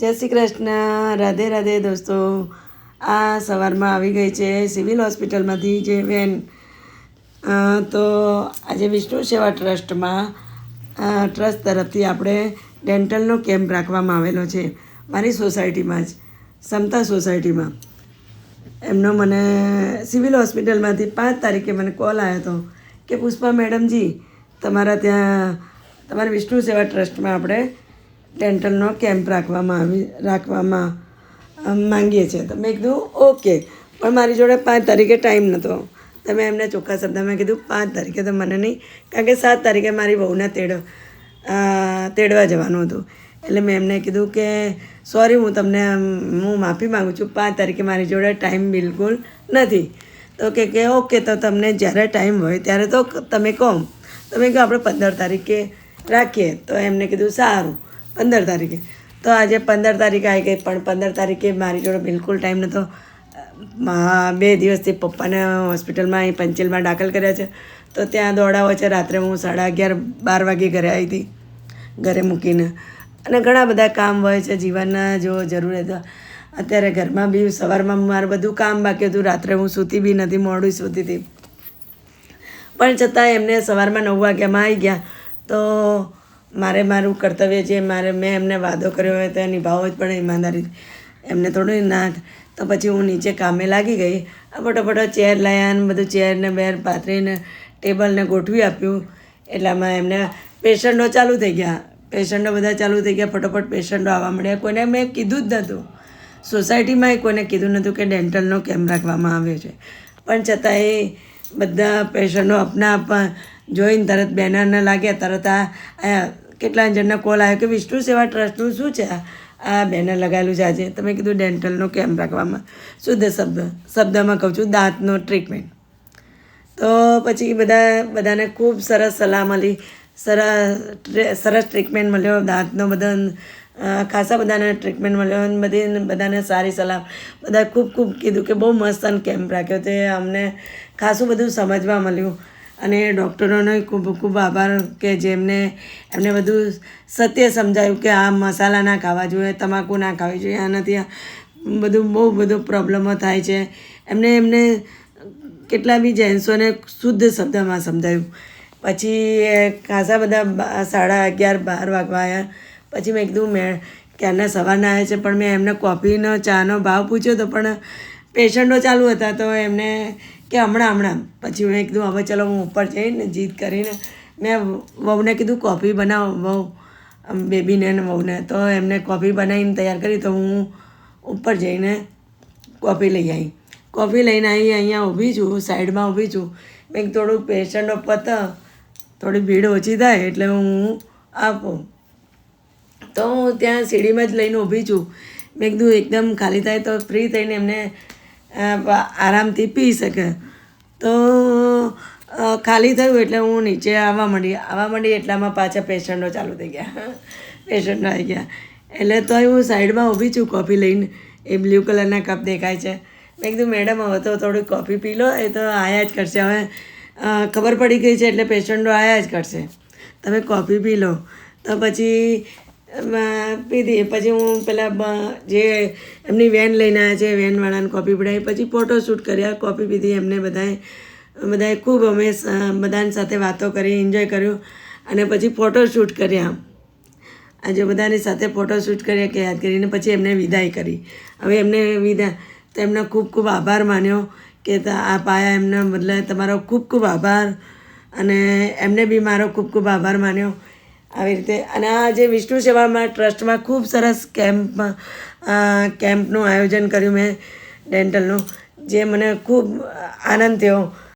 જય શ્રી કૃષ્ણ, રાધે રાધે દોસ્તો. આ સવારમાં આવી ગઈ છે સિવિલ હોસ્પિટલમાંથી જે વેન. તો આજે વિષ્ણુ સેવા ટ્રસ્ટમાં ટ્રસ્ટ તરફથી આપણે ડેન્ટલનો કેમ્પ રાખવામાં આવેલો છે મારી સોસાયટીમાં જ, સમતા સોસાયટીમાં. એમનો મને સિવિલ હોસ્પિટલમાંથી 5 તારીખે મને કોલ આવ્યો હતો કે પુષ્પા મેડમજી, તમારા ત્યાં તમારા વિષ્ણુ સેવા ટ્રસ્ટમાં આપણે ડેન્ટલનો કેમ્પ રાખવામાં માંગીએ છીએ. તો મેં કીધું ઓકે, પણ મારી જોડે 5 તારીખે ટાઈમ નહોતો. તો મેં એમને ચોખ્ખા શબ્દમાં કીધું 5 તારીખે તો મને નહીં, કારણ કે 7 તારીખે મારી વહુને તેડવા જવાનું હતું. એટલે મેં એમને કીધું કે સોરી, હું માફી માગું છું, 5 તારીખે મારી જોડે ટાઈમ બિલકુલ નથી. તો કે ઓકે, તો તમને જ્યારે ટાઈમ હોય ત્યારે તો તમે કહો. તો મેં કહ્યું આપણે 15 તારીખે રાખીએ. તો એમને કીધું સારું, 15 તારીખે. તો આજે 15 તારીખે આવી ગઈ, પણ 15 તારીખે મારી જોડે બિલકુલ ટાઈમ નહોતો. 2 દિવસથી પપ્પાને હોસ્પિટલમાં અહીં પંચિલમાં દાખલ કર્યા છે. તો ત્યાં દોડાવો છે. રાત્રે હું 11:30-12 વાગે ઘરે આવી હતી, ઘરે મૂકીને. અને ઘણા બધા કામ હોય છે જીવનના, જો જરૂર તો અત્યારે ઘરમાં બી સવારમાં મારું બધું કામ બાકી હતું. રાત્રે હું સૂતી બી નથી, મોડું સૂતી હતી. પણ છતાં એમને સવારમાં 9 વાગ્યામાં આવી ગયા. તો મારું કર્તવ્ય છે, મેં એમને વાદો કર્યો હોય તો નિભાવવો જ પડે, ઈમાનદારી. એમને થોડું ના. તો પછી હું નીચે કામે લાગી ગઈ. ફટોફટ ચેર લાવ્યા ને બધું ચેરને બેર પાથરીને ટેબલને ગોઠવી આપ્યું. એટલામાં એમને પેશન્ટો ચાલુ થઈ ગયા. ફટોફટ પેશન્ટો આવવા મળ્યા. કોઈને મેં કીધું જ નહોતું, સોસાયટીમાં કોઈને કીધું નહોતું કે ડેન્ટલનો કેમ્પ રાખવામાં આવ્યો છે. પણ છતાં એ બધા પેશન્ટો આપના જોઈને તરત બેનરને લાગ્યા. તરત આ કેટલા જણનો કોલ આવ્યો કે વિષ્ણુ સેવા ટ્રસ્ટનું શું છે, આ બેનર લગાવેલું છે આજે. તમે કીધું ડેન્ટલનો કેમ્પ રાખવામાં, શુદ્ધ શબ્દમાં કહું છું, દાંતનો ટ્રીટમેન્ટ. તો પછી બધાને ખૂબ સરસ સલાહ મળી, સરસ ટ્રીટમેન્ટ મળ્યો. દાંતનો ખાસા બધાને ટ્રીટમેન્ટ મળ્યો અને બધાને સારી સલાહ. બધા ખૂબ કીધું કે બહુ મસ્ત કેમ્પ રાખ્યો. તે અમને ખાસું બધું સમજવા મળ્યું. અને ડૉક્ટરોનો ખૂબ આભાર કે એમને બધું સત્ય સમજાયું કે આ મસાલા ના ખાવા જોઈએ, તમાકુ ના ખાવી જોઈએ, આનાથી બહુ બધું પ્રોબ્લેમો થાય છે. એમને કેટલા બી જેન્ટ્સોને શુદ્ધ શબ્દમાં સમજાયું. પછી ખાસા બધા 11:30-12 વાગવા આવ્યા. પછી મેં કીધું ક્યારના સવારના આવ્યા છે, પણ મેં એમને કોફીનો ચાનો ભાવ પૂછ્યો હતો, પણ પેશન્ટો ચાલુ હતા. તો એમને કે હમણાં. પછી મેં કીધું હવે ચલો હું ઉપર જઈને જીદ કરીને મેં વહુને કીધું કોફી બનાવો, બેબીને ને વહુને. તો એમને કોફી બનાવીને તૈયાર કરી. તો હું ઉપર જઈને કોફી લઈ આવી. કોફી લઈને આવી, અહીંયા ઊભી છું, સાઈડમાં ઊભી છું. મેં થોડું પેશન્ટો થોડી ભીડ ઓછી થાય એટલે હું આપું. તો હું ત્યાં સીડીમાં જ લઈને ઊભી છું. મેં કીધું એકદમ ખાલી થાય તો ફ્રી થઈને એમને આરામથી પી શકે. તો ખાલી થયું એટલે હું નીચે આવવા માંડી. એટલામાં પાછા પેશન્ટો ચાલુ થઈ ગયા, પેશન્ટો આવી ગયા. એટલે તો હું સાઈડમાં ઊભી છું કોફી લઈને. એ બ્લુ કલરના કપ દેખાય છે. મેં કીધું મેડમ હવે તો થોડી કોફી પી લો, એ તો આયા જ કરશે. હવે ખબર પડી ગઈ છે એટલે પેશન્ટો આયા જ કરશે, તમે કોફી પી લો. તો પછી પીધી. પછી હું પેલા જે એમની વેન લઈને આવ્યા છે, વેનવાળાને કોફી પીડાવી. પછી ફોટોશૂટ કર્યા, કોફી પીધી. એમને બધાએ ખૂબ અમે બધાની સાથે વાતો કરી, એન્જોય કર્યું. અને પછી ફોટોશૂટ કર્યા. આજે બધાની સાથે ફોટોશૂટ કર્યા કે યાદ કરીને પછી એમને વિદાય કરી. હવે એમને ખૂબ આભાર માન્યો કે આપ આયા, એમના બદલે તમારો ખૂબ આભાર. અને એમને બી મારો ખૂબ આભાર માન્યો. આવી રીતે. અને આ જે વિષ્ણુ સેવામાં ટ્રસ્ટમાં ખૂબ સરસ કેમ્પનું આયોજન કર્યું મેં ડેન્ટલનું, જે મને ખૂબ આનંદ થયો.